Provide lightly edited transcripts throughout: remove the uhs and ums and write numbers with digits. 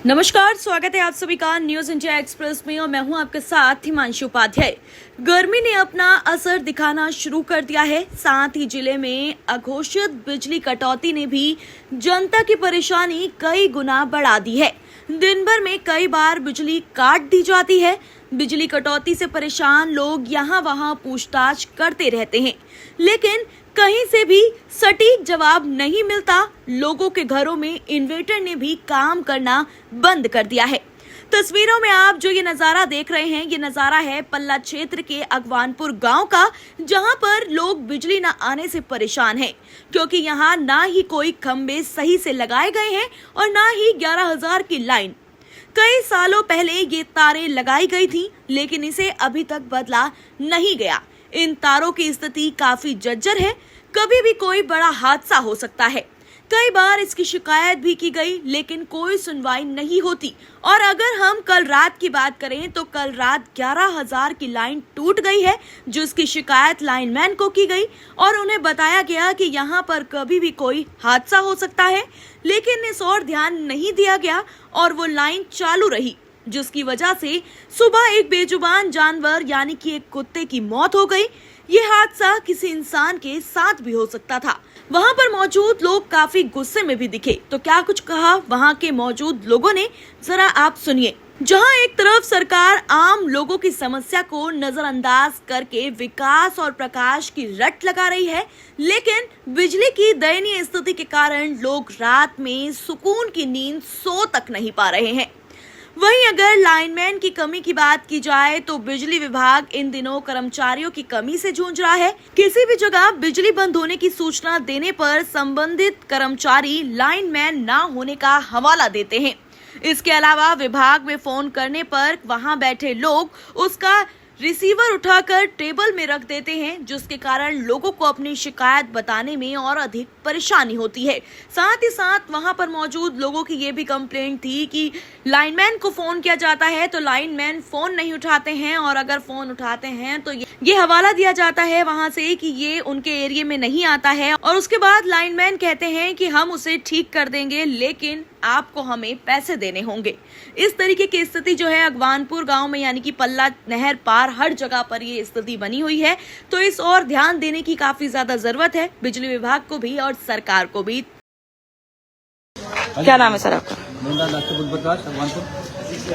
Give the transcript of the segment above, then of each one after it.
नमस्कार, स्वागत है आप सभी का न्यूज इंडिया एक्सप्रेस में और मैं हूं आपके साथ हिमांशु उपाध्याय। गर्मी ने अपना असर दिखाना शुरू कर दिया है। साथ ही जिले में अघोषित बिजली कटौती ने भी जनता की परेशानी कई गुना बढ़ा दी है। दिन भर में कई बार बिजली काट दी जाती है। बिजली कटौती से परेशान लोग यहाँ वहाँ पूछताछ करते रहते हैं, लेकिन कहीं से भी सटीक जवाब नहीं मिलता। लोगों के घरों में इन्वर्टर ने भी काम करना बंद कर दिया है। तस्वीरों में आप जो ये नजारा देख रहे हैं, ये नजारा है पल्ला क्षेत्र के अगवानपुर गांव का, जहां पर लोग बिजली न आने से परेशान हैं, क्योंकि यहां ना ही कोई खंबे सही से लगाए गए हैं और ना ही 11,000 की लाइन। कई सालों पहले ये तारें लगाई गई थी, लेकिन इसे अभी तक बदला नहीं गया। इन तारों की स्थिति काफी जर्जर है। कभी भी कोई बड़ा हादसा हो सकता है। कई बार इसकी शिकायत भी की गई, लेकिन कोई सुनवाई नहीं होती। और अगर हम कल रात की बात करें तो कल रात 11,000 की लाइन टूट गई है, जिसकी शिकायत लाइनमैन को की गई और उन्हें बताया गया कि यहाँ पर कभी भी कोई हादसा हो सकता है, लेकिन इस ओर ध्यान नहीं दिया गया और वो लाइन चालू रही, जिसकी वजह से सुबह एक बेजुबान जानवर यानी कि एक कुत्ते की मौत हो गई। ये हादसा किसी इंसान के साथ भी हो सकता था। वहां पर मौजूद लोग काफी गुस्से में भी दिखे। तो क्या कुछ कहा वहां के मौजूद लोगों ने, जरा आप सुनिए। जहां एक तरफ सरकार आम लोगों की समस्या को नजरअंदाज करके विकास और प्रकाश की रट लगा रही है, लेकिन बिजली की दयनीय स्थिति के कारण लोग रात में सुकून की नींद सो तक नहीं पा रहे हैं। वहीं अगर लाइनमैन की कमी की बात की जाए तो बिजली विभाग इन दिनों कर्मचारियों की कमी से जूझ रहा है। किसी भी जगह बिजली बंद होने की सूचना देने पर संबंधित कर्मचारी लाइनमैन ना होने का हवाला देते हैं। इसके अलावा विभाग में फोन करने पर वहां बैठे लोग उसका रिसीवर उठाकर टेबल में रख देते हैं, जिसके कारण लोगों को अपनी शिकायत बताने में और अधिक परेशानी होती है। साथ ही साथ वहां पर मौजूद लोगों की ये भी कंप्लेंट थी कि लाइनमैन को फोन किया जाता है तो लाइनमैन फोन नहीं उठाते हैं, और अगर फोन उठाते हैं तो ये हवाला दिया जाता है वहां से कि ये उनके एरिया में नहीं आता है, और उसके बाद लाइनमैन कहते हैं कि हम उसे ठीक कर देंगे, लेकिन आपको हमें पैसे देने होंगे। इस तरीके की स्थिति जो है अगवानपुर गांव में यानी कि पल्ला नहर पार हर जगह पर ये स्थिति बनी हुई है। तो इस ओर ध्यान देने की काफी ज्यादा जरूरत है, बिजली विभाग को भी और सरकार को भी। क्या नाम है सर आपका?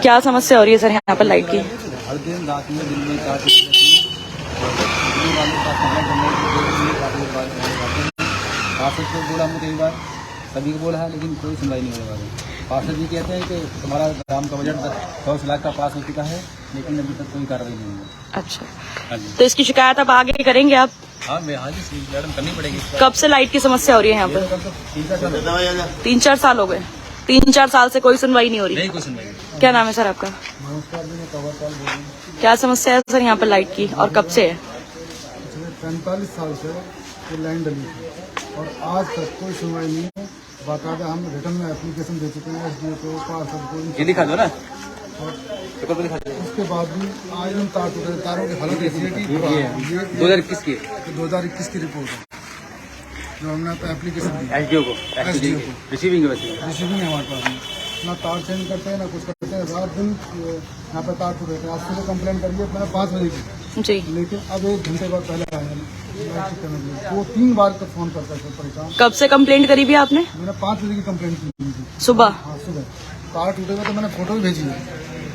क्या समस्या हो रही है सर यहाँ पर लाइट की? हर दिन रात में दिन में कई बार सभी को बोला है, लेकिन कोई सुनवाई नहीं होने वाली। पार्षद जी कहते हैं कि तुम्हारा ग्राम का बजट 10 लाख का पास हो चुका है, लेकिन अभी तक कोई कार्रवाई नहीं हुई। अच्छा, तो इसकी शिकायत अब आगे करेंगे आप? हाँ, मैं आज मैडम करनी पड़ेगी। कब से लाइट की समस्या हो रही है यहाँ पर? 3-4 साल हो गए। 3-4 साल से कोई सुनवाई नहीं हो रही? नहीं, कोई सुनवाई नहीं। क्या नाम है सर आपका? नमस्कार, मैं कवर पाल बोल रहा हूँ। क्या समस्या है सर यहाँ पर लाइट की और कब से है? 45 साल से ये लाइन डली थी और आज तक कोई सुनवाई नहीं है। बाकायदा हम रिटर्न में एप्लीकेशन दे चुके हैं एसडीओ को, पार्षद को। ये दिखा दो ना। उसके बाद भी आज हम तारों की हालत ऐसी है कि 2021 की 2021 की रिपोर्ट है जो हमने एप्लीकेशन दी एसडीओ को रिसीविंग है हमारे पास। ना तार चेंज करते हैं ना कुछ करते हैं। रात दिन यहाँ पर तार टूट रहे थे। आज सुबह कंप्लेन करिए मैंने 5 बजे की जी, लेकिन अब 1 घंटे बाद पहले आया वो 3 बार तक फोन करता है परेशान। कब से कंप्लेंट करी भी आपने? मैंने 5 बजे की कंप्लेंट की थी सुबह। हाँ, सुबह तार टूटे हुए तो मैंने फोटो भी भेजी है।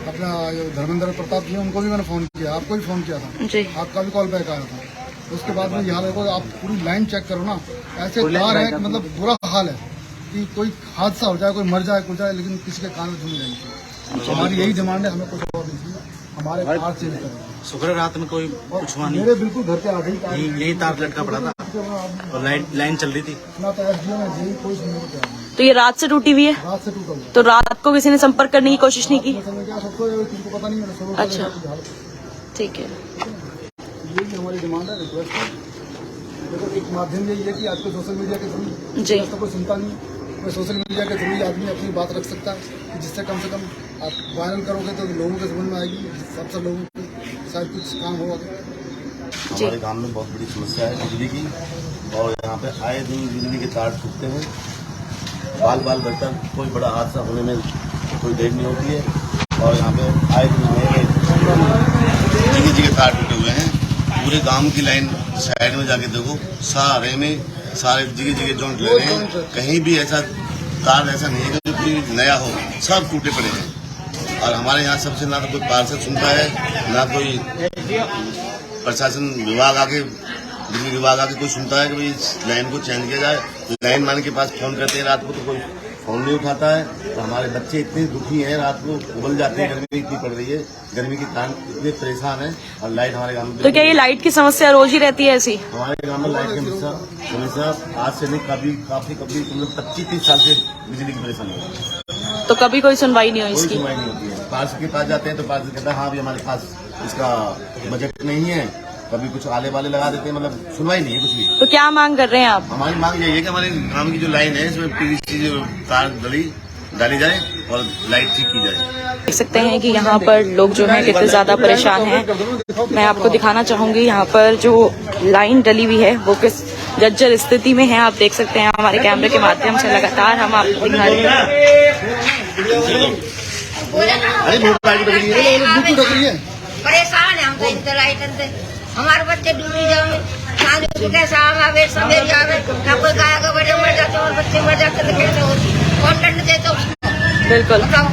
अपना धर्मेंद्र प्रताप जी उनको भी मैंने फोन किया, आपको भी फोन किया था जी। आपका भी कॉल बैक आया था। उसके बाद में यहाँ देखो, आप पूरी लाइन चेक करो ना, ऐसे तार है मतलब बुरा हाल है कि कोई हादसा हो जाए, कोई मर जाए कुछ जाए, लेकिन किसी के कान में झूम जाएंगे। हमारी यही डिमांड है, हमें कुछ और नहीं, हमारे तार चेंज करें। शुक्र रात में कोई कुछ हुआ नहीं। मेरे बिल्कुल घर के आगे यही तार लटका पड़ा था और लाइन चल रही थी ना, तो एसडीओ ने यही कोई सुनने को तैयार नहीं। तो ये रात से टूटी हुई है? रात से टूटा हुआ। तो रात को किसी ने संपर्क करने की कोशिश नहीं की? क्या सबको तुमको पता नहीं है। अच्छा, ठीक है। यही हमारी डिमांड है, रिक्वेस्ट है। देखो एक माध्यम यही है कि आज को सोशल मीडिया के थ्रू जी, तो कोई सुनता नहीं, कोई सोशल मीडिया के थ्रू आदमी अपनी बात रख सकता है, जिससे कम से कम आप वायरल करोगे तो लोगों के समझ में आएगी, सबसे लोगों को शायद कुछ काम होगा। हमारे गांव में बहुत बड़ी समस्या है बिजली की, और यहाँ पे आए दिन बिजली के तार टूटते हैं। बाल बचकर कोई बड़ा हादसा होने में कोई देर नहीं होती है। और यहाँ पे आए दिन जगह तार टूटे हुए हैं। पूरे गांव की लाइन साइड में जाके देखो, सारे जगह जगह जॉइंट ले रहे हैं। कहीं भी ऐसा तार ऐसा नहीं है कि जो कोई नया हो, सब टूटे पड़े हैं। और हमारे यहाँ सबसे ना तो कोई पार्षद सुनता है, ना कोई प्रशासन विभाग आके, बिजली विभाग आके कोई सुनता है कि भाई इस लाइन को चेंज किया जाए। लाइन मैन के पास फोन करते हैं रात को तो कोई फोन नहीं उठाता है। तो हमारे बच्चे इतने दुखी हैं, रात को उबल जाते हैं। गर्मी इतनी पड़ रही है, गर्मी के कारण इतने परेशान हैं। और लाइट हमारे गाँव में, तो क्या ये लाइट की समस्या रोज ही रहती है ऐसी? हमारे गाँव में लाइट की समस्या आज से नहीं, कभी 25-30 साल से बिजली की परेशानी है। तो कभी कोई सुनवाई नहीं हुई कोई इसकी? सुनवाई नहीं होती है। पार्षद के पास जाते हैं तो पार्षद कहता है हाँ भी हमारे पास इसका बजट नहीं है। कभी कुछ आले वाले लगा देते हैं, मतलब सुनवाई नहीं है कुछ भी। तो क्या मांग कर रहे हैं आप? हमारी मांग यही है कि हमारे गांव की जो लाइन है इसमें पीवीसी जो तार डाली जाए और लाइट ठीक की जाए। देख सकते हैं कि यहाँ पर लोग जो हैं कितने ज्यादा परेशान हैं। मैं आपको दिखाना चाहूंगी यहाँ पर जो लाइन डली हुई है वो किस जर्जर स्थिति में है। आप देख सकते हैं हमारे कैमरे के माध्यम से लगातार हम आपको दिखा रहे हैं। परेशान है हम तो इनसे लाइटन से। हमारे बच्चे डूबी जाए, शाम को कैसा आवे सवेरे आवे, ना कोई गाय का बड़े मर जाते और बच्चे मर जाते तो कैसे होती? कौन दंड देता उसको? बिल्कुल। बताओ।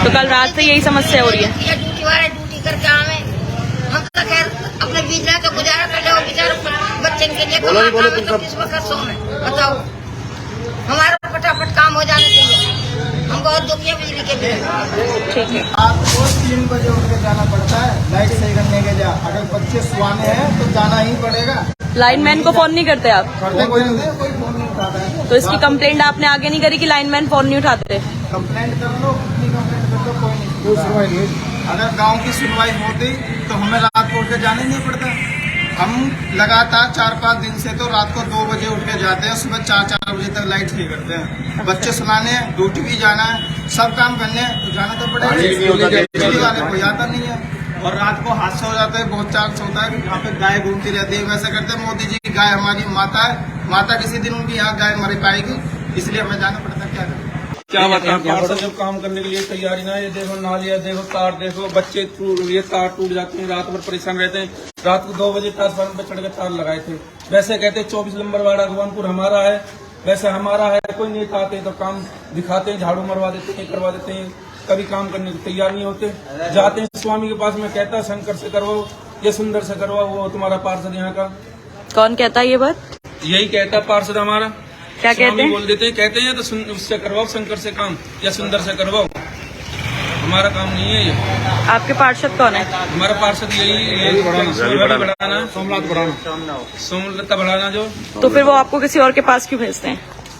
तो कल रात से यही समस्या हो रही है। ड्यूटी वाले ड्यूटी करके आवे, हम तो खैर अपने बिजली तो गुजारा कर ले, बेचारे बच्चे के लिए तो किस वक्त सोए? बताओ, हमारा फटाफट काम हो जाना चाहिए। हम बहुत दुखी है बिजली के लिए। ठीक है। आपको 3 बजे उठ के जाना पड़ता है लाइट सही करने के जा। अगर बच्चे सुहाने हैं तो जाना ही पड़ेगा। लाइनमैन को फोन नहीं करते आप? करते कोई नहीं, कोई फोन नहीं उठाता है। तो इसकी कंप्लेंट आपने आगे नहीं करी कि लाइनमैन फोन नहीं उठाते? कंप्लेंट कर लो, कितनी कंप्लेंट कर लो, कोई नहीं। अगर गांव की सुनवाई होती तो हमें रात को उठ के जाना ही नहीं पड़ता। हम लगातार 4-5 दिन से तो रात को 2 बजे उठ के जाते हैं, सुबह 4 बजे तक लाइट ठीक करते हैं। बच्चे सुलाने हैं, ड्यूटी भी जाना है, सब काम करने हैं तो जाना तो पड़ेगा। बिजली वाले कोई आता नहीं है और रात को हादसा हो जाता है। बहुत चांस होता है कि यहाँ पे गाय घूमती रहती है। वैसे करते हैं मोदी जी की गाय हमारी माता है, माता किसी दिन उनकी यहाँ गाय मर पाएगी, इसलिए हमें जाना पड़ता है। क्या करें? क्या बताएं, पार्षद जब काम करने के लिए तैयारी ना, ये देखो नालिया देखो, तार देखो, बच्चे ये तार टूट जाते हैं, रात भर परेशान रहते हैं। रात को 2 बजे ट्रांसफार्मर पे चढ़ के तार लगाए थे। वैसे कहते 24 नंबर वार्ड अगवानपुर हमारा है, वैसे हमारा है। कोई नेता आते हैं तो काम दिखाते हैं, झाड़ू मरवा देते हैं, करवा देते हैं, कभी काम करने को तैयार नहीं होते। जाते हैं स्वामी के पास में, कहता है शंकर से करवाओ या सुंदर से करवाओ, वो तुम्हारा पार्षद यहाँ का। कौन कहता है ये बात? यही कहता है पार्षद हमारा। क्या कहते हैं? बोल देते हैं, कहते हैं तो उससे करवाओ, शंकर से काम या सुंदर से करवाओ। हमारा काम नहीं है ये। आपके पार्षद कौन है? हमारा पार्षद यही बढ़ाना, सोमलता बढ़ाना जो। तो फिर वो आपको किसी और के पास क्यों भेजते हैं?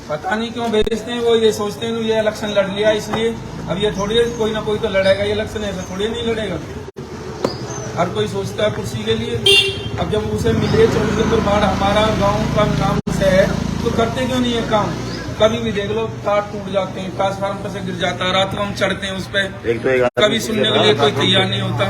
पता नहीं क्यों भेजते हैं। वो ये सोचते हैं ये इलेक्शन लड़ लिया इसलिए। अब ये थोड़ी कोई ना कोई तो लड़ेगा ये इलेक्शन, ऐसा थोड़ी नहीं लड़ेगा। हर कोई सोचता है कुर्सी के लिए। अब जब उसे मिले 24 नंबर वार्ड हमारा गाँव का नाम से है तो करते क्यों नहीं है काम? कभी भी देख लो तार टूट जाते हैं, ट्रांसफार्मर से गिर जाता है, रात को हम चढ़ते हैं उस पर, कभी सुनने के लिए कोई तैयार नहीं होता।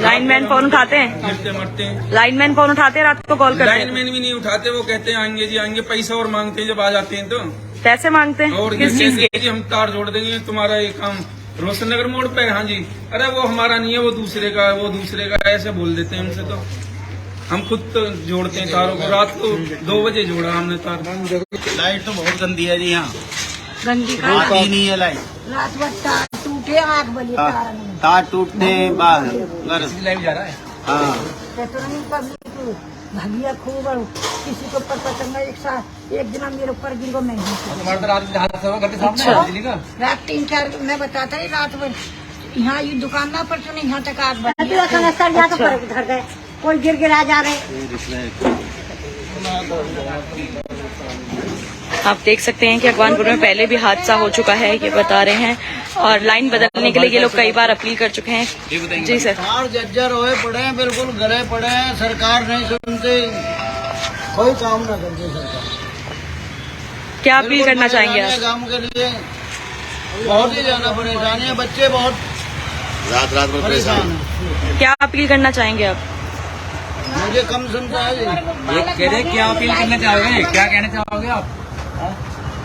लाइनमैन फोन उठाते हैं? गिरते मरते हैं। लाइनमैन फोन उठाते हैं, रात को कॉल करते हैं? लाइनमैन भी नहीं उठाते, वो कहते हैं आएंगे जी आएंगे, पैसा और मांगते हैं जब आ जाते हैं तो। पैसे मांगते हैं? और किस चीज के? हम तार जोड़ देंगे, तुम्हारा ये काम रोशन नगर मोड़ पे। हाँ जी, अरे वो हमारा नहीं है, वो दूसरे का है, वो दूसरे का, ऐसे बोल देते हैं हमसे। तो हम खुद तो जोड़ते हैं तारों को। रात को 2 बजे जोड़ा हमने तार। लाइट तो बहुत गंदी है जी यहाँ, गंदी आती ही नहीं है लाइट। रात भर तार टूटे, 8 बजे तार नहीं। तार टूटते हैं बाहर लाइव जा रहा है। हाँ, पेट्रोलिंग पब्लिक भगिया खूब और किसी को पता चलना। एक दिन मेरे ऊपर गिरो मैं हमारा तो रात हादसा हुआ घर के सामने अच्छा। बिजली का। रात 3-4 मैं बताता ही रात भर यहाँ ये दुकान ना पर तो नहीं, यहाँ तक आग बंद। घर गए, कोई गिर गिरा जा रहे। आप देख सकते हैं कि अगवानपुर में पहले भी हादसा हो चुका है, ये बता रहे हैं। और लाइन बदलने के लिए ये लोग कई बार अपील कर चुके हैं। जी सर। तार जर्जर हुए पड़े हैं, बिल्कुल गले पड़े हैं, सरकार नहीं सुनती, कोई काम ना करती सरकार। क्या अपील करना चाहेंगे आप? काम के लिए बहुत ही ज्यादा परेशानी है, बच्चे बहुत रात भर परेशान है। क्या अपील करना चाहेंगे आप? मुझे कम सुनता है जी। ये कह रहे क्या अपील करना चाहोगे, क्या कहना चाहोगे आप?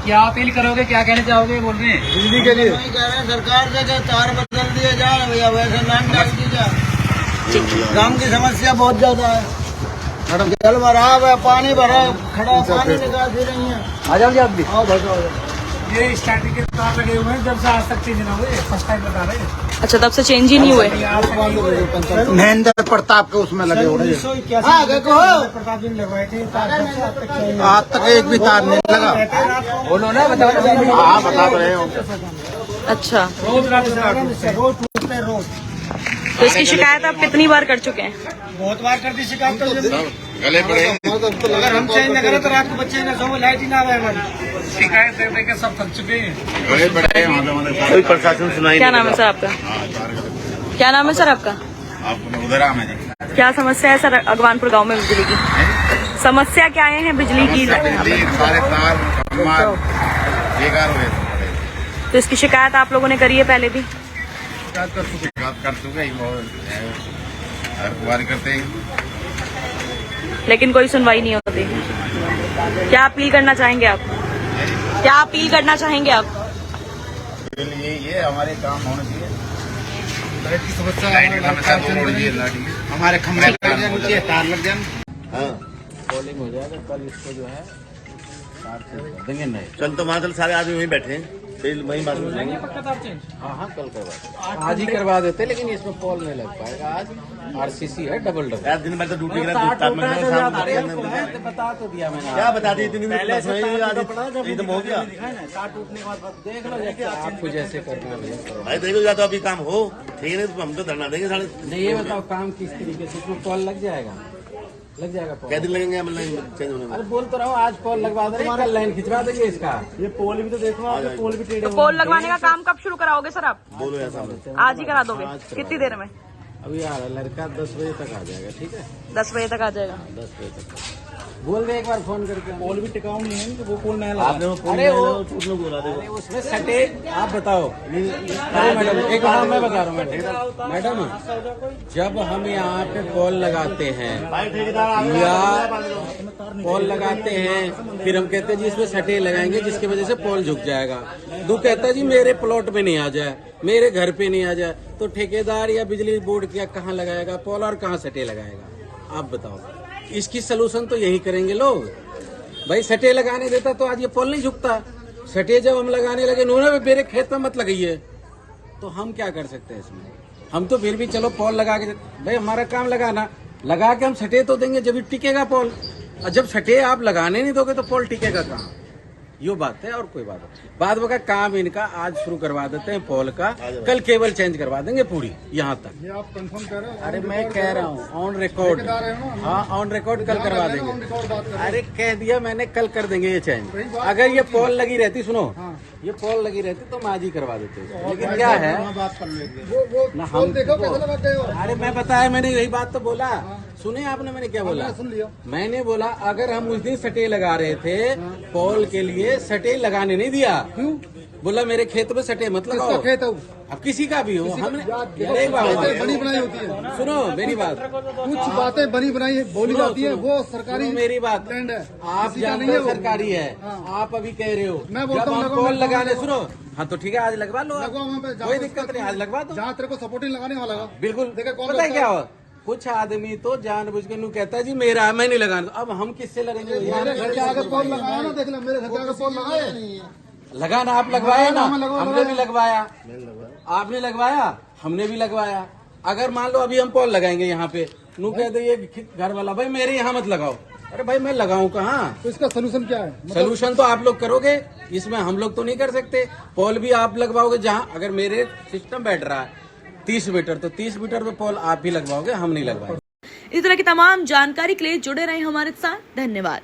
क्या अपील करोगे, क्या कहना चाहोगे, बोल रहे हैं बिजली के लिए वही कह रहे हैं सरकार से कि तार बदल दिए जाए भैया, वैसे लाइन डाल दी जाए। गांव की समस्या बहुत ज्यादा है, जल भराव है, पानी भरा खड़ा, पानी निकाल भी नहीं है। आ जाओगे आप भी। आओ भटो ये स्टार्टिंग के तार लगे हुए हैं, जब से आज तक चेंज ना हुए, फर्स्ट टाइम बता रहे हैं। अच्छा, तब से चेंज ही नहीं हुए। महेंद्र प्रताप के उसमें लगे हो रहे हैं। प्रताप जी ने लगवाए थे, आज तक एक भी तार नहीं लगा। बोलो ना, बताओ। हाँ बता तो रहे हो। अच्छा, रोज रात रोज टूटते हैं रोज। तो इसकी शिकायत आप कितनी बार कर चुके हैं? बहुत बार कर दी शिकायत, गले पड़े अगर हम चेंज न करें तो रात को बच्चे न सो, लाइट ही ना आवे हमारी। शिकायत दे दे के सब थक चुके हैं। गले पड़े कोई प्रशासन सुनाई। क्या नाम है सर आपका? क्या नाम है सर आपका? आपको उधर आना है। क्या समस्या है सर अगवानपुर गांव में बिजली की? समस्या क्या है बिजली की? सारे तार बेकार हो गए। तो इसकी शिकायत आप लोगों ने करी है पहले भी? कर चुके हर बार करते हैं, लेकिन कोई सुनवाई नहीं होती। क्या अपील करना चाहेंगे आप? क्या अपील करना चाहेंगे आप? ये हमारे काम होना चाहिए। हमारे खम्भे नीचे तार लग जाए। पोलिंग हो जाएगा कल, इसको जो है तार चेंज कर देंगे। नहीं चल तो वहाँ सारे आदमी वहीं बैठे हैं, फिर वहीं बात हो जाएंगे। हाँ कल करवा आज ही करवा देते, लेकिन इसमें पोल नहीं लग पाएगा। आज आरसीसी है डबल डबल। यार दिन भर तो ड्यूटी बता तो दिया मैंने। क्या बता दी इतनी एकदम हो गया तार टूटने के बाद देख लो जाके, आपको जैसे करना है भाई। देखो या तो अभी काम हो ठीक है, हम तो धरना देंगे साढ़े। नहीं, ये बताओ काम किस तरीके से, इसमें पोल लग जाएगा? लग जाएगा पोल। क्या दिन लगेंगे मतलब चेंज होने में? अरे बोल तो रहो, आज पोल लगवा देंगे, कल लाइन खिंचवा देंगे इसका। ये पोल भी तो देखो, आपके पोल भी टेढ़े। तो पोल लगवाने का काम कब शुरू कराओगे सर आप? बोलो ऐसा आज ही करा दोगे? कितनी देर में? अभी आ रहा लड़का 10 बजे तक आ जाएगा। ठीक है, 10 बजे तक आ जाएगा। 10 बजे तक बोल दे एक बार फोन करके। पोल भी टिकाऊ नहीं है, वो पोल नया आपने अरे वो उसमें सटे। आप बताओ। अरे मैडम एक बार मैं बता रहा हूँ मैडम, जब हम यहाँ पे पोल लगाते हैं या पोल लगाते हैं, फिर हम कहते हैं जी इसमें सटे लगाएंगे जिसकी वजह से पोल झुक जाएगा। दू कहता है जी मेरे प्लॉट पे नहीं आ जाए, मेरे घर पे नहीं आ जाए, तो ठेकेदार या बिजली बोर्ड क्या कहाँ लगाएगा पोल और कहाँ सटे लगाएगा? आप बताओ। इसकी सलूशन तो यही करेंगे लोग। भाई सटे लगाने देता तो आज ये पोल नहीं झुकता। सटे जब हम लगाने लगे, उन्होंने मेरे खेत में मत लगाइए, तो हम क्या कर सकते हैं इसमें? हम तो फिर भी चलो पोल लगा के, भाई हमारा काम लगाना, लगा के हम सटे तो देंगे जब टिकेगा पोल। और जब सटे आप लगाने नहीं दोगे तो पोल टिकेगा कहाँ? यो बात है, और कोई बात है। बाद में का काम इनका आज शुरू करवा देते हैं पोल का, कल केबल चेंज करवा देंगे पूरी यहाँ तक। ये आप कंफर्म कर रहे हो? अरे मैं कह रहा हूँ ऑन रिकॉर्ड। हाँ ऑन रिकॉर्ड कल करवा देंगे। अरे कह दिया मैंने, कल कर देंगे ये चेंज। अगर ये पोल लगी रहती, सुनो, ये पोल लगी रहती तो हम आज ही करवा देते। लेकिन क्या है ना, हम देखो कैसे लगाते हो। अरे मैं बताया, मैंने यही बात तो बोला। सुने आपने मैंने क्या बोला? सुन लिया। मैंने बोला अगर हम उस दिन सटे लगा रहे थे, पोल के लिए सटे लगाने नहीं दिया। क्यों? बोला मेरे खेत में सटे मत लगाओ। खेत है अब किसी का भी हो, हमने बातें बनी बनाई होती है। सुनो मेरी बात, कुछ बातें बनी बनाई बोली जाती है, वो सरकारी मेरी बात लैंड है। आप जानते हो सरकारी है। आप अभी कह रहे हो मैं बोलता हूँ पोल लगाने, सुनो हाँ तो ठीक है आज लगवा लो, लगवा वहाँ पे, कोई दिक्कत नहीं, आज लगवा दो। जहाँ तेरे को सपोर्टिंग लगाने वाला लगा। बिल्कुल। देखा कौन पता है क्या हो, कुछ आदमी तो जानबूझ के नू कहता है जी मेरा, मैं नहीं लगाना। अब हम किससे लड़ेंगे? मेरे घर के आगे पोल लगाया ना, देख ले मेरे घर के आगे पोल लगाया नहीं है। लगाना आप लगवाए ना, हमने भी लगवाया, आपने लगवाया, हमने भी लगवाया। अगर मान लो अभी हम पोल लगाएंगे यहाँ पे, नू कहते ये घर वाला भाई मेरे यहाँ मत लगाओ। अरे भाई मैं लगाऊं कहाँ? तो इसका सोल्यूशन क्या है? सोल्यूशन तो आप लोग करोगे, इसमें हम लोग तो नहीं कर सकते। पोल भी आप लगवाओगे जहाँ, अगर मेरे सिस्टम बैठ रहा है 30 मीटर, तो 30 मीटर पे पोल आप ही लगवाओगे, हम नहीं लगवाएंगे। इस तरह की तमाम जानकारी के लिए जुड़े रहे हमारे साथ। धन्यवाद।